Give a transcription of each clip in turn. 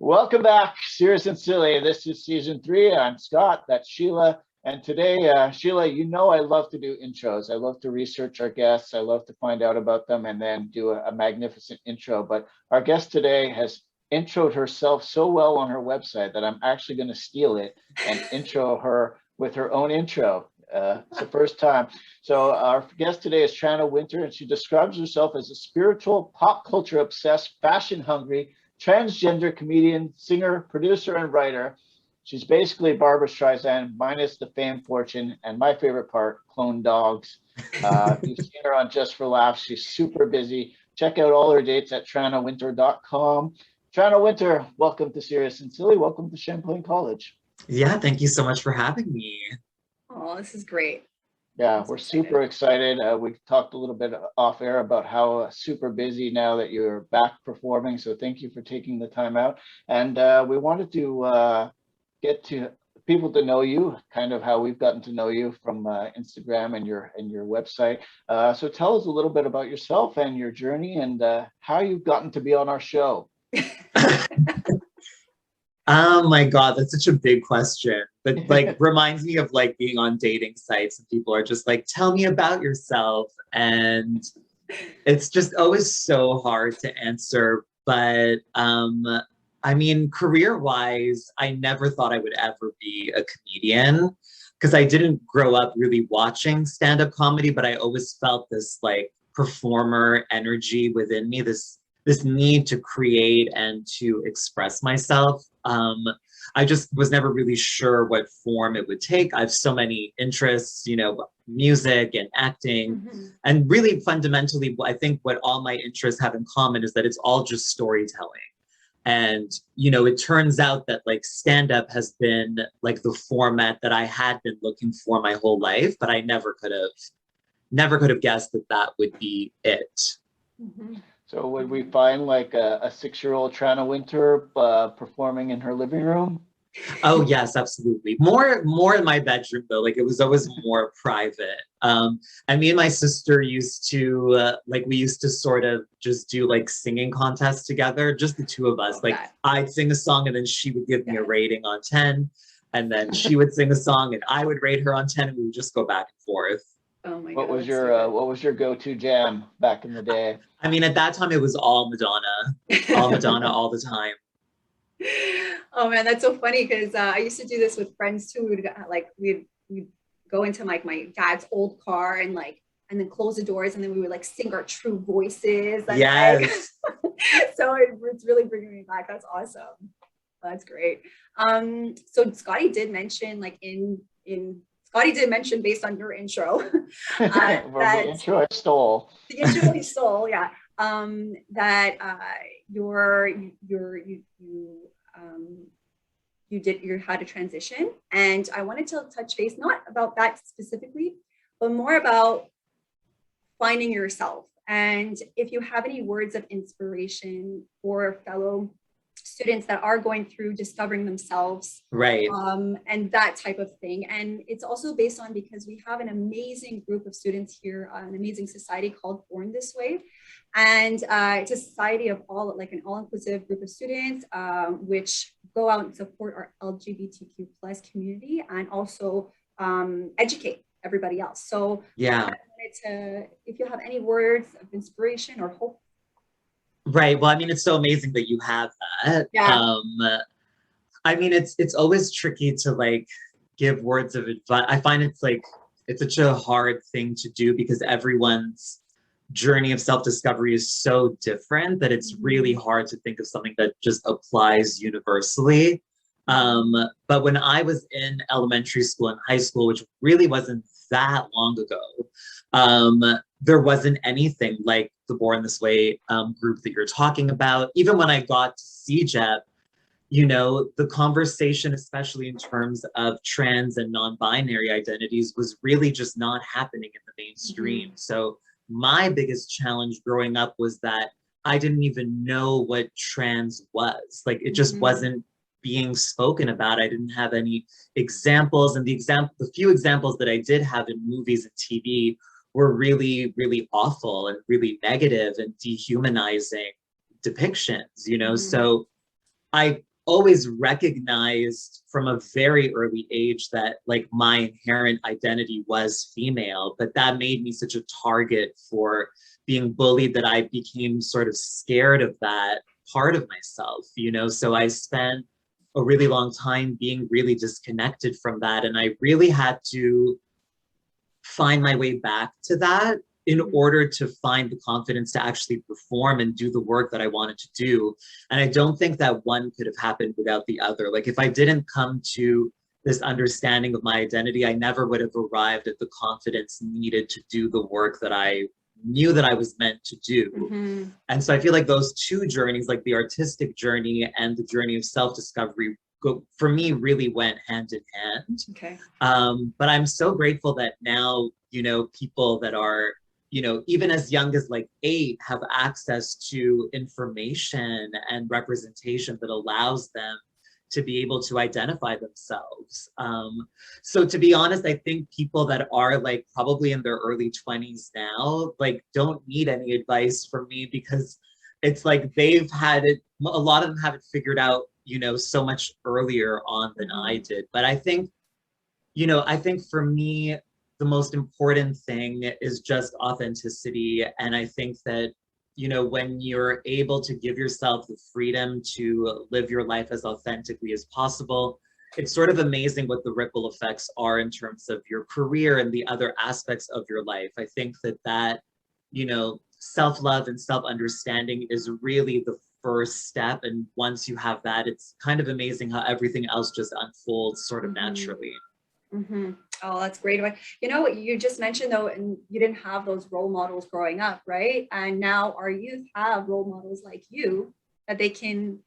Welcome back, Serious and Silly. This is season 3. I'm Scott, that's Sheila. And today, Sheila, you know I love to do intros. I love to research our guests. I love to find out about them and then do a magnificent intro. But our guest today has introed herself so well on her website that I'm actually going to steal it and intro her with her own intro. It's the first time. So our guest today is Tranna Wintour, and she describes herself as a spiritual, pop culture obsessed, fashion hungry, transgender comedian, singer, producer, and writer. She's basically Barbra Streisand minus the fame, fortune, and my favorite part, clone dogs. You've seen her on Just for Laughs. She's super busy. Check out all her dates at trannawintour.com. Tranna Wintour, welcome to Serious and Silly. Welcome to Champlain College. Yeah, thank you so much for having me. Oh, this is great. Yeah, we're super excited. We talked a little bit off air about how super busy now that you're back performing. So thank you for taking the time out. And we wanted to get to people to know you, kind of how we've gotten to know you from Instagram and your website. So tell us a little bit about yourself and your journey and how you've gotten to be on our show. Oh my God, that's such a big question. But like reminds me of like being on dating sites and people are just like, tell me about yourself. And it's just always so hard to answer. But I mean, career-wise, I never thought I would ever be a comedian because I didn't grow up really watching stand-up comedy, but I always felt this like performer energy within me, this need to create and to express myself. I just was never really sure what form it would take. I have so many interests, you know, music and acting. And really fundamentally, I think what all my interests have in common is that it's all just storytelling. And, you know, it turns out that like stand-up has been like the format that I had been looking for my whole life, but I never could have guessed that that would be it. So would we find like a 6-year-old Tranna Wintour performing in her living room? Oh yes, absolutely. More in my bedroom though. Like it was always more private. And me and my sister used to we used to sort of just do like singing contests together, just the two of us. Like I'd sing a song and then she would give me a rating on 10, and then she would sing a song and I would rate her on 10, and we would just go back and forth. Oh my God. What was your go-to jam back in the day? I mean, at that time it was all Madonna all the time. Oh man, that's so funny because I used to do this with friends too. We'd go into like my dad's old car and then close the doors, and then we would like sing our true voices. And, yes. So it's really bringing me back. That's awesome. That's great. So Scotty did mention Scotty did mention based on your intro. The intro I stole. The intro he stole, yeah. That you had a transition, and I wanted to touch base not about that specifically, but more about finding yourself. And if you have any words of inspiration for fellow students that are going through discovering themselves, right, and that type of thing. And it's also based on, because we have an amazing group of students here, an amazing society called Born This Way, and it's a society of an all-inclusive group of students which go out and support our LGBTQ plus community and also educate everybody else. So yeah, I wanted to, if you have any words of inspiration or hope. Right. Well, I mean, it's so amazing that you have that. Yeah. I mean, it's always tricky to like give words of advice. I find it's such a hard thing to do because everyone's journey of self-discovery is so different that it's really hard to think of something that just applies universally. But when I was in elementary school and high school, which really wasn't that long ago, there wasn't anything like the Born This Way group that you're talking about. Even when I got to CJEP, you know, the conversation, especially in terms of trans and non-binary identities, was really just not happening in the mainstream. So my biggest challenge growing up was that I didn't even know what trans was. Like it just wasn't being spoken about. I didn't have any examples, and the few examples that I did have in movies and TV were really, really awful and really negative and dehumanizing depictions, you know? So I always recognized from a very early age that like my inherent identity was female, but that made me such a target for being bullied that I became sort of scared of that part of myself, you know? So I spent a really long time being really disconnected from that. And I really had to find my way back to that in order to find the confidence to actually perform and do the work that I wanted to do. And I don't think that one could have happened without the other. Like if I didn't come to this understanding of my identity, I never would have arrived at the confidence needed to do the work that I knew that I was meant to do. And so I feel like those two journeys, like the artistic journey and the journey of self-discovery, for me really went hand in hand. Okay. But I'm so grateful that now, you know, people that are, you know, even as young as like 8 have access to information and representation that allows them to be able to identify themselves. So to be honest, I think people that are like probably in their early 20s now, like don't need any advice from me because it's like they've had it, a lot of them have it figured out, you know, so much earlier on than I did. But I think, you know, I think for me, the most important thing is just authenticity. And I think that, you know, when you're able to give yourself the freedom to live your life as authentically as possible, it's sort of amazing what the ripple effects are in terms of your career and the other aspects of your life. I think that, you know, self-love and self-understanding is really the first step. And once you have that, it's kind of amazing how everything else just unfolds sort of naturally. Oh, that's great. You know, you just mentioned though, and you didn't have those role models growing up, right? And now our youth have role models like you that they can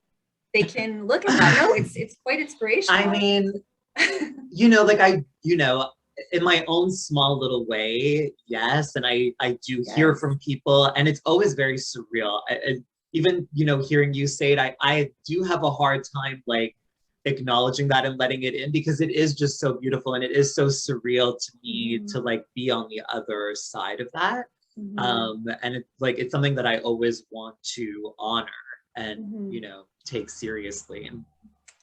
look at that. No, it's quite inspirational. I mean, you know, like you know, in my own small little way, yes. And I do hear from people and it's always very surreal. Even, you know, hearing you say it, I do have a hard time like acknowledging that and letting it in because it is just so beautiful and it is so surreal to me to like be on the other side of that. And it's like, it's something that I always want to honor and, you know, take seriously.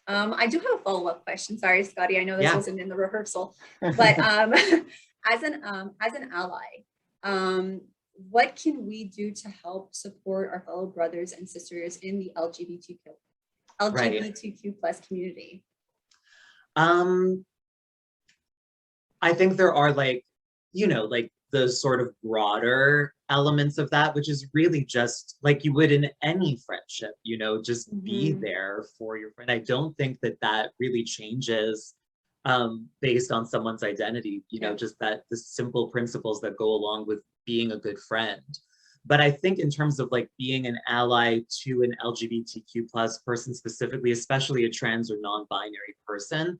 I do have a follow-up question. Sorry, Scotty, I know this wasn't in the rehearsal, but as an ally, what can we do to help support our fellow brothers and sisters in the LGBTQ plus community? I think there are like, you know, like the sort of broader elements of that, which is really just like you would in any friendship, you know, just be there for your friend. I don't think that really changes based on someone's identity, you know, just that the simple principles that go along with being a good friend. But I think in terms of like being an ally to an LGBTQ plus person specifically, especially a trans or non-binary person,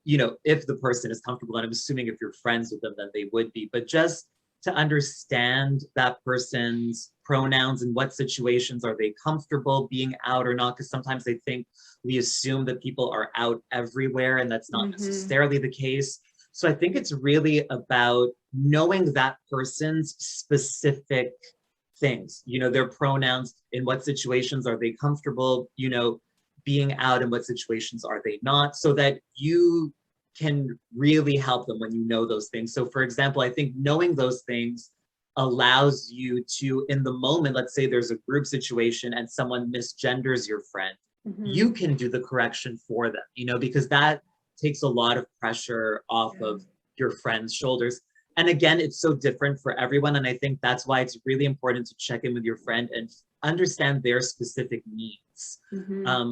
you know, if the person is comfortable, and I'm assuming if you're friends with them, then they would be, but just to understand that person's pronouns and what situations are they comfortable being out or not, because sometimes I think we assume that people are out everywhere and that's not necessarily the case. So I think it's really about knowing that person's specific things, you know, their pronouns, in what situations are they comfortable, you know, being out, in what situations are they not, so that you can really help them when you know those things. So for example, I think knowing those things allows you to, in the moment, let's say there's a group situation and someone misgenders your friend, you can do the correction for them, you know, because that takes a lot of pressure off of your friend's shoulders. And again, it's so different for everyone. And I think that's why it's really important to check in with your friend and understand their specific needs,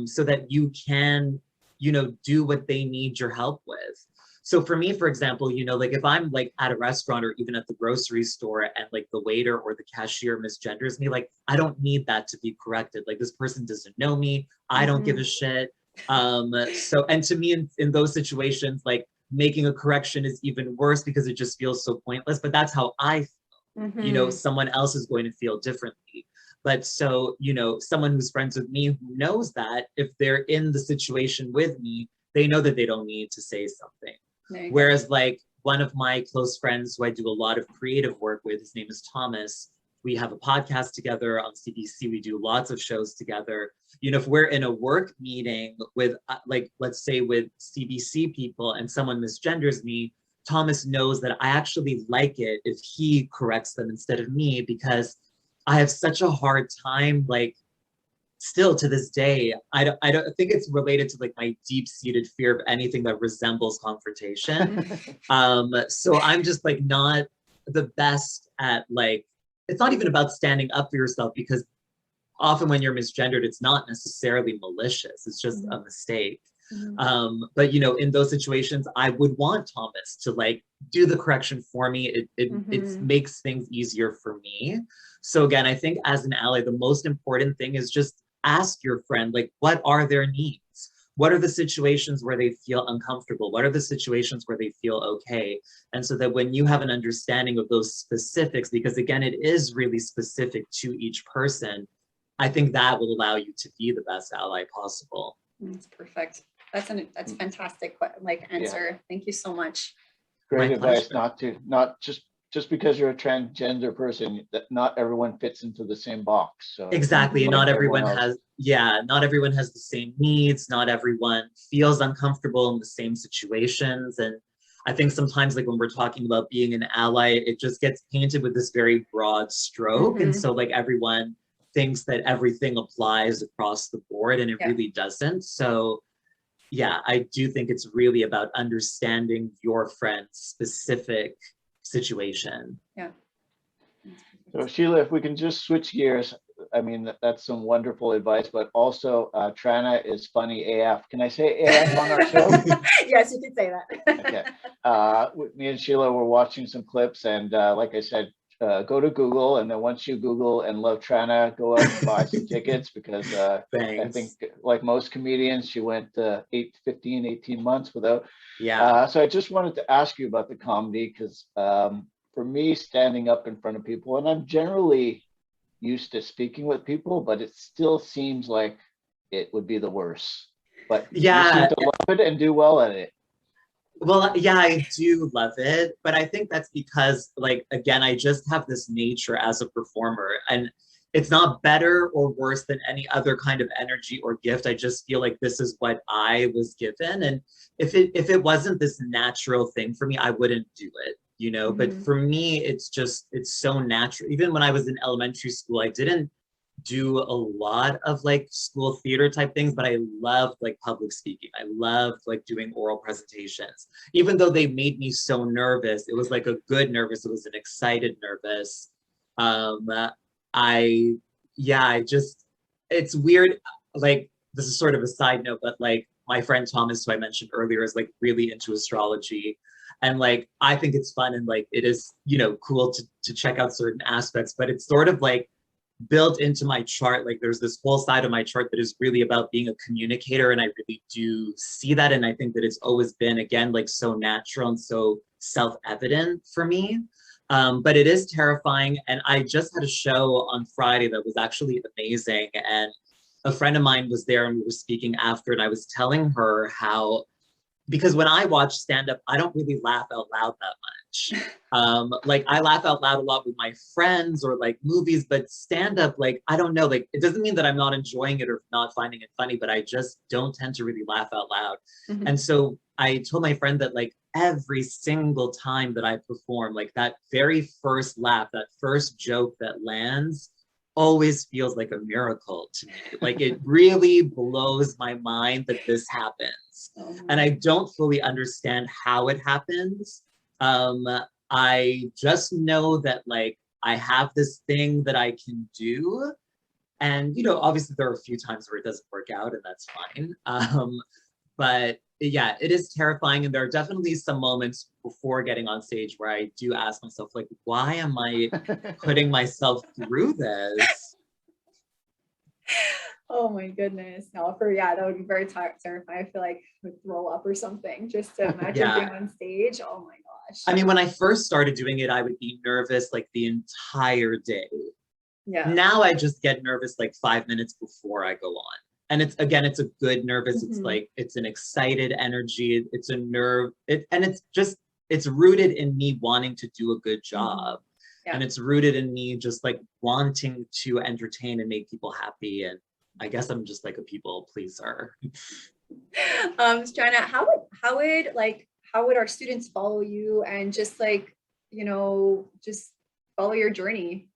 so that you can, you know, do what they need your help with. So for me, for example, you know, like if I'm like at a restaurant or even at the grocery store and like the waiter or the cashier misgenders me, like I don't need that to be corrected. Like this person doesn't know me. I don't give a shit. So, and to me in those situations, like making a correction is even worse because it just feels so pointless, but that's how I feel. You know, someone else is going to feel differently. But so, you know, someone who's friends with me who knows that if they're in the situation with me, they know that they don't need to say something. Whereas like one of my close friends who I do a lot of creative work with, his name is Thomas, we have a podcast together on CBC. We do lots of shows together. You know, if we're in a work meeting with, like, let's say with CBC people and someone misgenders me, Thomas knows that I actually like it if he corrects them instead of me, because I have such a hard time, like, still to this day, I don't think it's related to like my deep-seated fear of anything that resembles confrontation. So I'm just like not the best at, like, it's not even about standing up for yourself, because often when you're misgendered, it's not necessarily malicious, it's just a mistake. But you know, in those situations, I would want Thomas to like do the correction for me. It makes things easier for me. So again, I think as an ally, the most important thing is just ask your friend, like, what are their needs? What are the situations where they feel uncomfortable? What are the situations where they feel okay? And so that when you have an understanding of those specifics, because again, it is really specific to each person, I think that will allow you to be the best ally possible. That's perfect. That's fantastic, like, answer. Yeah. Thank you so much. Great advice. Not just because you're a transgender person, that not everyone fits into the same box. So exactly, like not everyone has, not everyone has the same needs. Not everyone feels uncomfortable in the same situations. And I think sometimes, like, when we're talking about being an ally, it just gets painted with this very broad stroke. And so like everyone thinks that everything applies across the board, and it really doesn't. So yeah, I do think it's really about understanding your friend's specific situation. Yeah. So Sheila, if we can just switch gears, I mean, that's some wonderful advice, but also Tranna is funny AF. Can I say AF on our show? Yes, you can say that. Okay. Me and Sheila were watching some clips, and like I said, go to Google, and then once you Google and love Tranna, go out and buy some tickets, because I think like most comedians, she went 15, 18 months without. So I just wanted to ask you about the comedy, because for me, standing up in front of people, and I'm generally used to speaking with people, but it still seems like it would be the worst. But you seem to love it and do well at it. Well, yeah, I do love it, but I think that's because, like, again, I just have this nature as a performer, and it's not better or worse than any other kind of energy or gift. I just feel like this is what I was given, and if it wasn't this natural thing for me, I wouldn't do it, you know. But for me, it's so natural. Even when I was in elementary school, I didn't do a lot of like school theater type things, but I loved like public speaking. I loved like doing oral presentations. Even though they made me so nervous, it was like a good nervous, it was an excited nervous. It's weird, like, this is sort of a side note, but like my friend Thomas, who I mentioned earlier, is like really into astrology. And like, I think it's fun, and like, it is, you know, cool to check out certain aspects, but it's sort of like built into my chart. Like, there's this whole side of my chart that is really about being a communicator, and I really do see that, and I think that it's always been, again, like so natural and so self-evident for me. But it is terrifying, and I just had a show on Friday that was actually amazing, and a friend of mine was there, and we were speaking after, and I was telling her how, because when I watch stand-up, I don't really laugh out loud that much. Like, I laugh out loud a lot with my friends or like movies, but stand-up, like, I don't know, like, it doesn't mean that I'm not enjoying it or not finding it funny, but I just don't tend to really laugh out loud. And so I told my friend that like every single time that I perform, like that very first laugh, that first joke that lands, always feels like a miracle to me. Like, it really blows my mind that this happens. And I don't fully understand how it happens. I just know that like I have this thing that I can do. And, you know, obviously there are a few times where it doesn't work out, and that's fine. But yeah, it is terrifying. And there are definitely some moments before getting on stage where I do ask myself, like, why am I putting myself through this? Oh my goodness. No, that would be very terrifying. I feel like I would throw up or something just to imagine being on stage. Oh my gosh. I mean, when I first started doing it, I would be nervous like the entire day. Yeah. Now I just get nervous like 5 minutes before I go on. And it's a good nervous. It's like, it's an excited energy. It's a nerve. And it's rooted in me wanting to do a good job. And it's rooted in me just like wanting to entertain and make people happy. And I guess I'm just like a people pleaser. Tranna, how would our students follow you and just like, you know, just follow your journey?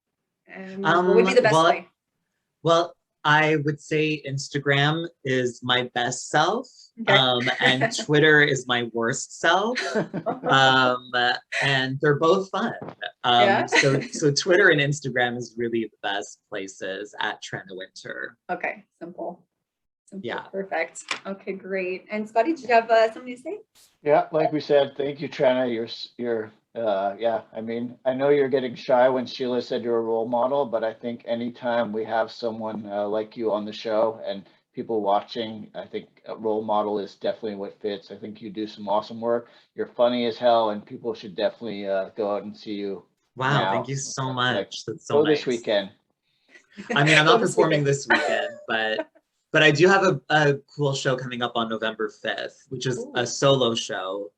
What would be the best way? Well, I would say Instagram is my best self, and Twitter is my worst self, and they're both fun. So Twitter and Instagram is really the best places at Tranna Wintour. Okay, simple. Yeah, perfect. Okay, great. And Scotty, did you have something to say? Yeah, like we said, thank you, Tranna. You're yeah, I mean, I know you're getting shy when Sheila said you're a role model, but I think anytime we have someone like you on the show and people watching, I think a role model is definitely what fits. I think you do some awesome work. You're funny as hell, and people should definitely go out and see you. Wow, now. thank you so much. That's so go nice. This weekend. I mean, I'm not performing this weekend, but I do have a cool show coming up on November 5th, which is a solo show.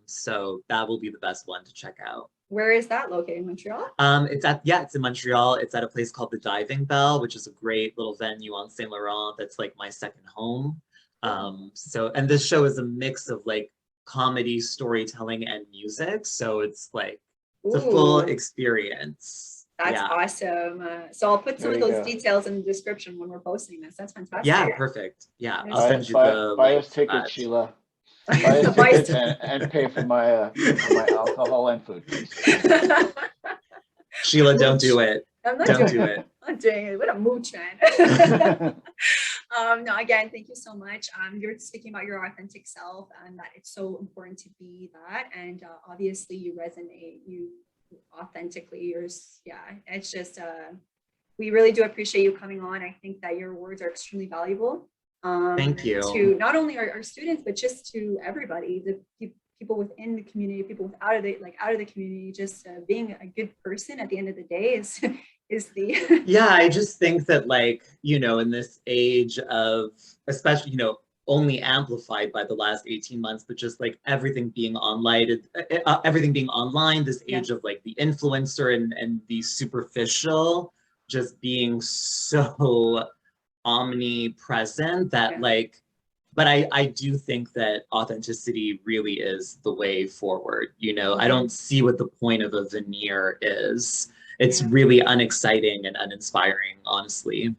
So that will be the best one to check out. Where is that located? In Montreal? It's in Montreal. It's at a place called the Diving Bell, which is a great little venue on Saint Laurent. That's like my second home. And this show is a mix of like comedy, storytelling, and music. So it's like, it's a full experience. That's awesome. So I'll put some of those details in the description when we're posting this. That's fantastic. Yeah, perfect. Yeah, I'll send you the buy us tickets, Sheila. Buy us tickets and pay for my alcohol and food, please. Sheila, don't do it. Don't do it. I'm doing it. What a mooch, man. No, again, thank you so much. You're speaking about your authentic self and that it's so important to be that. And obviously you resonate, you authentically yours. Yeah, it's just we really do appreciate you coming on. I think that your words are extremely valuable. Thank you. To not only our students, but just to everybody, the people within the community, people out of the community. Just being a good person at the end of the day is the yeah. I just think that, like, you know, in this age of, especially, you know, only amplified by the last 18 months, but just like everything being online, this age of like the influencer and the superficial just being so omnipresent that like, but I do think that authenticity really is the way forward. You know, I don't see what the point of a veneer is. It's really unexciting and uninspiring, honestly.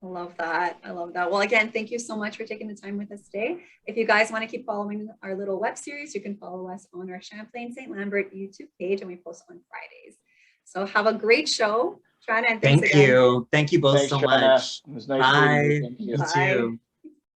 I love that. I love that. Well, again, thank you so much for taking the time with us today. If you guys want to keep following our little web series, you can follow us on our Champlain Saint-Lambert YouTube page, and we post on Fridays. So have a great show, Tranna, and thanks again. Thank you both so much. It was nice Bye. meeting you. Thank you. You too.